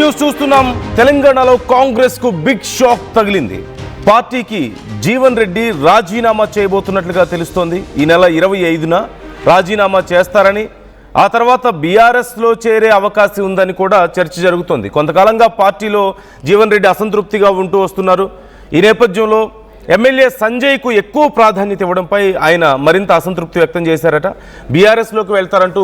News చూస్తున్నాం. తెలంగాణలో కాంగ్రెస్ కు బిగ్ షాక్ తగిలింది. పార్టీకి జీవన్ రెడ్డి రాజీనామా చేయబోతున్నట్లుగా తెలుస్తోంది. ఈ నెల 25న రాజీనామా చేస్తారని, ఆ తర్వాత బీఆర్ఎస్లో చేరే అవకాశం ఉందని కూడా చర్చ జరుగుతోంది. కొంతకాలంగా పార్టీలో జీవన్ రెడ్డి అసంతృప్తిగా ఉంటూ వస్తున్నారు. ఈ నేపథ్యంలో ఎమ్మెల్యే సంజయ్కు ఎక్కువ ప్రాధాన్యత ఇవ్వడంపై ఆయన మరింత అసంతృప్తి వ్యక్తం చేశారట. బీఆర్ఎస్లోకి వెళ్తారంటూ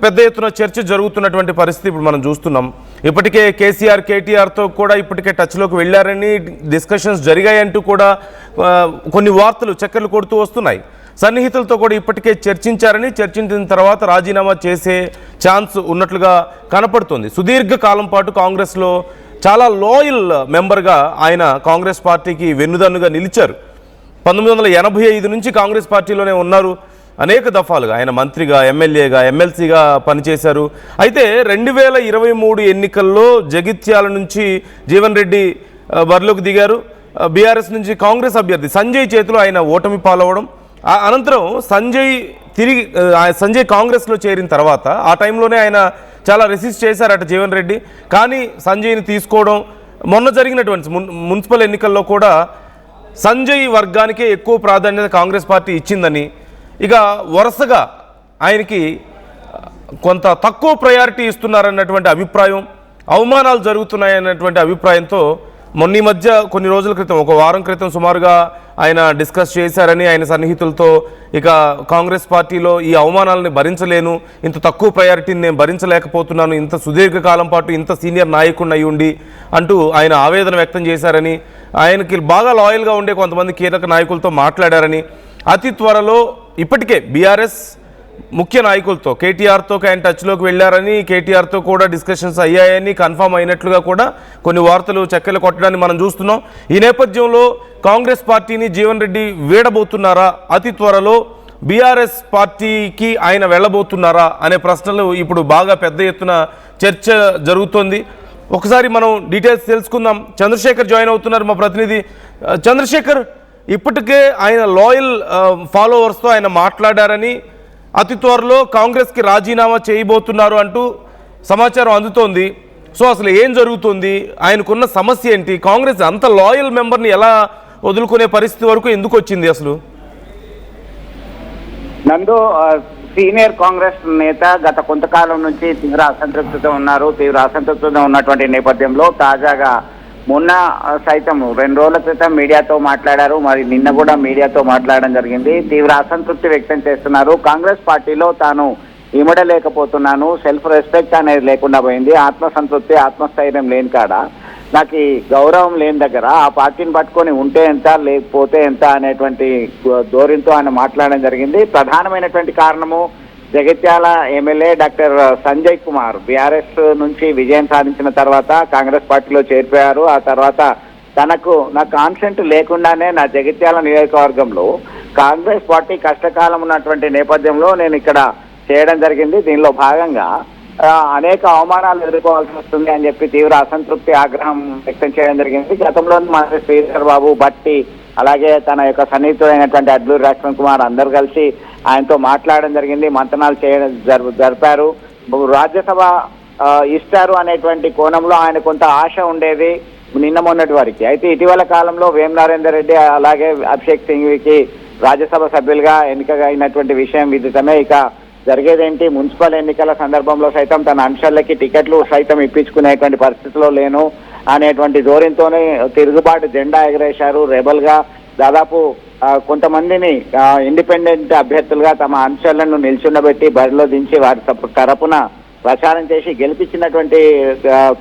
పెద్ద ఎత్తున చర్చ జరుగుతున్నటువంటి పరిస్థితి ఇప్పుడు మనం చూస్తున్నాం. ఇప్పటికే కేసీఆర్ కేటీఆర్తో కూడా ఇప్పటికే టచ్లోకి వెళ్ళారని, డిస్కషన్స్ జరిగాయంటూ కూడా కొన్ని వార్తలు చక్కర్లు కొడుతూ వస్తున్నాయి. సన్నిహితులతో కూడా ఇప్పటికే చర్చించారని, చర్చించిన తర్వాత రాజీనామా చేసే ఛాన్స్ ఉన్నట్లుగా కనపడుతుంది. సుదీర్ఘ కాలం పాటు కాంగ్రెస్లో చాలా లాయల్ మెంబర్గా ఆయన కాంగ్రెస్ పార్టీకి వెన్నుదన్నుగా నిలిచారు. 1985 నుంచి కాంగ్రెస్ పార్టీలోనే ఉన్నారు. అనేక దఫాలుగా ఆయన మంత్రిగా, ఎమ్మెల్యేగా, ఎమ్మెల్సీగా పనిచేశారు. అయితే 2023 ఎన్నికల్లో జగిత్యాల నుంచి జీవన్ రెడ్డి బరిలోకి దిగారు. బీఆర్ఎస్ నుంచి కాంగ్రెస్ అభ్యర్థి సంజయ్ చేతిలో ఆయన ఓటమి పాలవడం, అనంతరం సంజయ్ కాంగ్రెస్లో చేరిన తర్వాత ఆ టైంలోనే ఆయన చాలా రెసిస్ట్ చేశారట జీవన్ రెడ్డి. కానీ సంజయ్ని తీసుకోవడం, మొన్న జరిగినటువంటి మున్సిపల్ ఎన్నికల్లో కూడా సంజయ్ వర్గానికే ఎక్కువ ప్రాధాన్యత కాంగ్రెస్ పార్టీ ఇచ్చిందని, ఇక వరుసగా ఆయనకి కొంత తక్కువ ప్రయారిటీ ఇస్తున్నారన్నటువంటి అభిప్రాయం, అవమానాలు జరుగుతున్నాయన్నటువంటి అభిప్రాయంతో మొన్న మధ్య కొన్ని రోజుల క్రితం, ఒక వారం క్రితం సుమారుగా ఆయన డిస్కస్ చేశారని, ఆయన సన్నిహితులతో ఇక కాంగ్రెస్ పార్టీలో ఈ అవమానాలని భరించలేను, ఇంత తక్కువ ప్రయారిటీని నేను భరించలేకపోతున్నాను, ఇంత సుదీర్ఘకాలం పాటు ఇంత సీనియర్ నాయకుడిని అయి ఉండి అంటూ ఆయన ఆవేదన వ్యక్తం చేశారని, ఆయనకి బాగా లాయల్గా ఉండే కొంతమంది కీలక నాయకులతో మాట్లాడారని, అతి త్వరలో ఇప్పటికే బీఆర్ఎస్ ముఖ్య నాయకులతో కేటీఆర్తో ఆయన టచ్లోకి వెళ్ళారని, కేటీఆర్తో కూడా డిస్కషన్స్ అయ్యాయని కన్ఫర్మ్ అయినట్లుగా కూడా కొన్ని వార్తలు చక్కెలు కొట్టడాన్ని మనం చూస్తున్నాం. ఈ నేపథ్యంలో కాంగ్రెస్ పార్టీని జీవన్ రెడ్డి వీడబోతున్నారా, అతి త్వరలో బీఆర్ఎస్ పార్టీకి ఆయన వెళ్ళబోతున్నారా అనే ప్రశ్నలు ఇప్పుడు బాగా పెద్ద ఎత్తున చర్చ జరుగుతోంది. ఒకసారి మనం డీటెయిల్స్ తెలుసుకుందాం. చంద్రశేఖర్ జాయిన్ అవుతున్నారు, మా ప్రతినిధి. చంద్రశేఖర్, ఇప్పటికే ఆయన లాయల్ ఫాలోవర్స్తో ఆయన మాట్లాడారని, అతి త్వరలో కాంగ్రెస్కి రాజీనామా చేయబోతున్నారు అంటూ సమాచారం అందుతోంది. సో అసలు ఏం జరుగుతుంది, ఆయనకున్న సమస్య ఏంటి, కాంగ్రెస్ అంత లాయల్ మెంబర్ని ఎలా వదులుకునే పరిస్థితి వరకు ఎందుకు వచ్చింది అసలు? నందు, సీనియర్ కాంగ్రెస్ నేత గత కొంతకాలం నుంచి తీవ్ర అసంతృప్తితో ఉన్నారు. తీవ్ర అసంతృప్తితో ఉన్నటువంటి నేపథ్యంలో తాజాగా మొన్న సైతం 2 రోజుల క్రితం మీడియాతో మాట్లాడారు. మరి నిన్న కూడా మీడియాతో మాట్లాడడం జరిగింది. తీవ్ర అసంతృప్తి వ్యక్తం చేస్తున్నారు. కాంగ్రెస్ పార్టీలో తాను ఇమడలేకపోతున్నాను, సెల్ఫ్ రెస్పెక్ట్ అనేది లేకుండా పోయింది, ఆత్మసంతృప్తి ఆత్మస్థైర్యం లేని కాడ, నాకు ఈ గౌరవం లేని దగ్గర ఆ పార్టీని పట్టుకొని ఉంటే ఎంత లేకపోతే ఎంత అనేటువంటి ధోరణితో ఆయన మాట్లాడడం జరిగింది. ప్రధానమైనటువంటి కారణము Jagtial MLA doctor Sanjay Kumar BRS నుంచి విజయం సాధించిన తర్వాత కాంగ్రెస్ పార్టీలో చేరిపోయారు. ఆ తర్వాత నా కాన్సెంట్ లేకుండానే నా జగిత్యాల నియోజకవర్గంలో కాంగ్రెస్ పార్టీ కష్టకాలం ఉన్నటువంటి నేపథ్యంలో నేను ఇక్కడ చేయడం జరిగింది. దీనిలో భాగంగా అనేక అవమానాలు ఎదుర్కోవాల్సి వస్తుంది అని చెప్పి తీవ్ర అసంతృప్తి, ఆగ్రహం వ్యక్తం చేయడం జరిగింది. గతంలో మంత్రి శ్రీధర్ బాబు, బట్టి, అలాగే తన యొక్క సన్నిహితుడైనటువంటి అడ్లూరి రాష్ట్రం కుమార్ అందరు కలిసి ఆయనతో మాట్లాడడం జరిగింది, మంతనాలు జరిపారు. రాజ్యసభ ఇస్తారు అనేటువంటి కోణంలో ఆయన కొంత ఆశ ఉండేది నిన్న మొన్నటి వారికి. అయితే ఇటీవల కాలంలో వేం నరేందర్ రెడ్డి అలాగే అభిషేక్ సింఘ్వికి రాజ్యసభ సభ్యులుగా ఎన్నికగా అయినటువంటి విషయం విదితమే. ఇక జరిగేదేంటి, మున్సిపల్ ఎన్నికల సందర్భంలో సైతం తన అంశాలకి టికెట్లు సైతం ఇప్పించుకునేటువంటి పరిస్థితిలో లేను అనేటువంటి ధోరణితోనే తిరుగుబాటు జెండా ఎగరేశారు. రెబల్గా దాదాపు కొంతమందిని ఇండిపెండెంట్ అభ్యర్థులుగా తమ అంశాలను నిల్చుండబెట్టి బరిలో దించి వారి తరపున ప్రచారం చేసి గెలిపించినటువంటి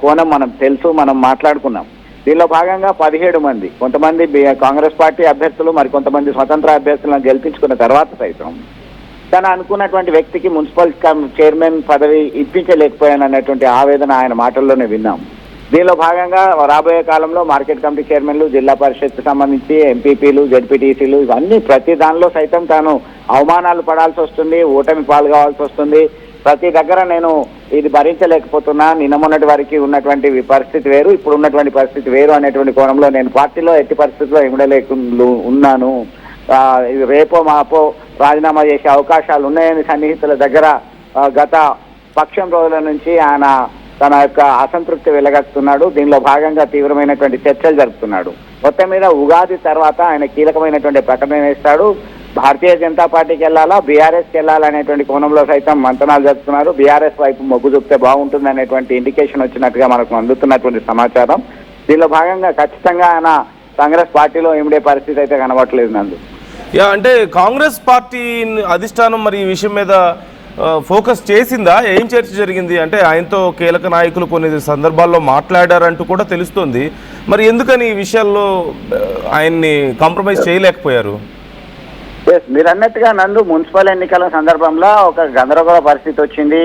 కోణం మనం తెలుసు, మనం మాట్లాడుకున్నాం. దీనిలో భాగంగా 17 మంది, కొంతమంది కాంగ్రెస్ పార్టీ అభ్యర్థులు, మరి కొంతమంది స్వతంత్ర అభ్యర్థులను గెలిపించుకున్న తర్వాత సైతం తను అనుకున్నటువంటి వ్యక్తికి మున్సిపల్ చైర్మన్ పదవి ఇప్పించలేకపోయానన్నటువంటి ఆవేదన ఆయన మాటల్లోనే విన్నాం. దీనిలో భాగంగా రాబోయే కాలంలో మార్కెట్ కమిటీ చైర్మన్లు, జిల్లా పరిషత్ సంబంధించి ఎంపీపీలు, జడ్పీటీసీలు, ఇవన్నీ ప్రతి దానిలో సైతం తాను అవమానాలు పడాల్సి వస్తుంది, ఓటమి పాల్గొవాల్సి వస్తుంది. ప్రతి దగ్గర నేను ఇది భరించలేకపోతున్నా, నిన్న మొన్నటి వారికి ఉన్నటువంటి పరిస్థితి వేరు, ఇప్పుడు ఉన్నటువంటి పరిస్థితి వేరు అనేటువంటి కోణంలో నేను పార్టీలో ఎట్టి పరిస్థితిలో ఉన్నాను, రేపో మాపో రాజీనామా చేసే అవకాశాలు ఉన్నాయని సన్నిహితుల దగ్గర గత పక్షం రోజుల నుంచి ఆయన తన యొక్క అసంతృప్తి వెలగక్కుతున్నాడు. దీనిలో భాగంగా తీవ్రమైనటువంటి చర్చలు జరుపుతున్నాడు. మొత్తం మీద ఉగాది తర్వాత ఆయన కీలకమైనటువంటి ప్రకటన ఇస్తాడు. భారతీయ జనతా పార్టీకి వెళ్ళాలా, బీఆర్ఎస్కి వెళ్ళాలా అనేటువంటి కోణంలో సైతం మంతనాలు జరుపుతున్నారు. బీఆర్ఎస్ వైపు మొగ్గు చూపితే బాగుంటుంది అనేటువంటి ఇండికేషన్ వచ్చినట్టుగా మనకు అందుతున్నటువంటి సమాచారం. దీనిలో భాగంగా ఖచ్చితంగా ఆయన కాంగ్రెస్ పార్టీలో ఇమిడే పరిస్థితి అయితే కనబడట్లేదు నందు. అంటే కాంగ్రెస్ పార్టీ అధిష్టానం మరి ఈ విషయం మీద ఫోకస్ చేసిందా? ఏం చర్చ జరిగింది? అంటే ఆయనతో కీలక నాయకులు కొన్ని సందర్భాల్లో మాట్లాడారంటూ కూడా తెలుస్తుంది. మరి ఎందుకని ఈ విషయాల్లో ఆయన్ని కాంప్రమైజ్ చేయలేకపోయారు? మీరు అన్నట్టుగా నందు, మున్సిపల్ ఎన్నికల సందర్భంలో ఒక గందరగోళ పరిస్థితి వచ్చింది.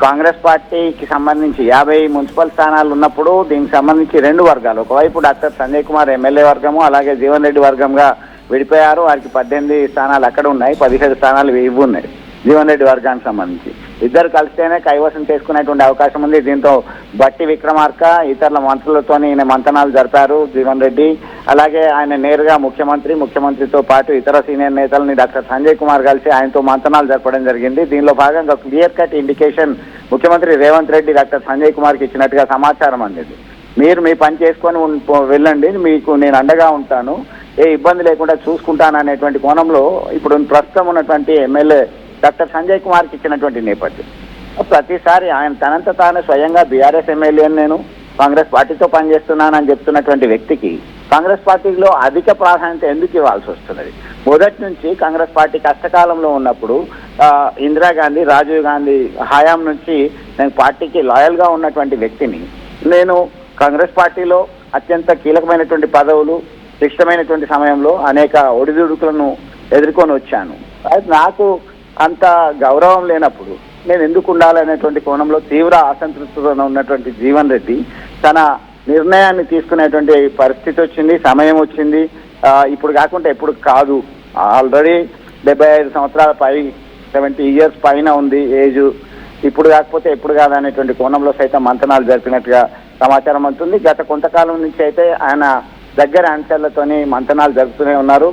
కాంగ్రెస్ పార్టీకి సంబంధించి 50 మున్సిపల్ స్థానాలు ఉన్నప్పుడు దీనికి సంబంధించి 2 వర్గాలు, ఒకవైపు డాక్టర్ సంజయ్ కుమార్ ఎమ్మెల్యే వర్గము, అలాగే జీవన్ రెడ్డి వర్గంగా విడిపోయారు. వారికి 18 స్థానాలు అక్కడ ఉన్నాయి, 17 స్థానాలు ఇవి ఉన్నాయి జీవన్ రెడ్డి వర్గానికి సంబంధించి. ఇద్దరు కలిస్తేనే కైవసం చేసుకునేటువంటి అవకాశం ఉంది. దీంతో బట్టి విక్రమార్క ఇతరుల మంత్రులతో ఈయన మంతనాలు జరిపారు జీవన్ రెడ్డి. అలాగే ఆయన నేరుగా ముఖ్యమంత్రితో పాటు ఇతర సీనియర్ నేతలని డాక్టర్ సంజయ్ కుమార్ కలిసి ఆయనతో మంతనాలు జరపడం జరిగింది. దీనిలో భాగంగా క్లియర్ కట్ ఇండికేషన్ ముఖ్యమంత్రి రేవంత్ రెడ్డి డాక్టర్ సంజయ్ కుమార్కి ఇచ్చినట్టుగా సమాచారం అందింది. మీరు మీ పని చేసుకొని వెళ్ళండి, మీకు నేను అండగా ఉంటాను, ఏ ఇబ్బంది లేకుండా చూసుకుంటాను అనేటువంటి కోణంలో ఇప్పుడు ప్రస్తుతం ఉన్నటువంటి ఎమ్మెల్యే డాక్టర్ సంజయ్ కుమార్కి ఇచ్చినటువంటి నేపథ్యం. ప్రతిసారి ఆయన తనంత తాను స్వయంగా బీఆర్ఎస్ ఎమ్మెల్యేని నేను కాంగ్రెస్ పార్టీతో పనిచేస్తున్నానని చెప్తున్నటువంటి వ్యక్తికి కాంగ్రెస్ పార్టీలో అధిక ప్రాధాన్యత ఎందుకు ఇవ్వాల్సి వస్తున్నది? మొదటి నుంచి కాంగ్రెస్ పార్టీ కష్టకాలంలో ఉన్నప్పుడు ఇందిరాగాంధీ, రాజీవ్ గాంధీ హయాం నుంచి నేను పార్టీకి లాయల్గా ఉన్నటువంటి వ్యక్తిని. నేను కాంగ్రెస్ పార్టీలో అత్యంత కీలకమైనటువంటి పదవులు, క్లిష్టమైనటువంటి సమయంలో అనేక ఒడిదుడుకులను ఎదుర్కొని వచ్చాను. నాకు అంత గౌరవం లేనప్పుడు నేను ఎందుకు ఉండాలనేటువంటి కోణంలో తీవ్ర అసంతృప్తితో ఉన్నటువంటి జీవన్ రెడ్డి తన నిర్ణయాన్ని తీసుకునేటువంటి పరిస్థితి వచ్చింది, సమయం వచ్చింది. ఇప్పుడు కాకుండా ఎప్పుడు కాదు, ఆల్రెడీ 75 సంవత్సరాల 70 ఇయర్స్ పైన ఉంది ఏజ్. ఇప్పుడు కాకపోతే ఎప్పుడు కాదు అనేటువంటి కోణంలో సైతం మంతనాలు జరిపినట్టుగా సమాచారం అందుతుంది. గత కొంతకాలం నుంచి అయితే ఆయన దగ్గర ఆన్సర్లతోని మంతనాలు జరుపుతూనే ఉన్నారు.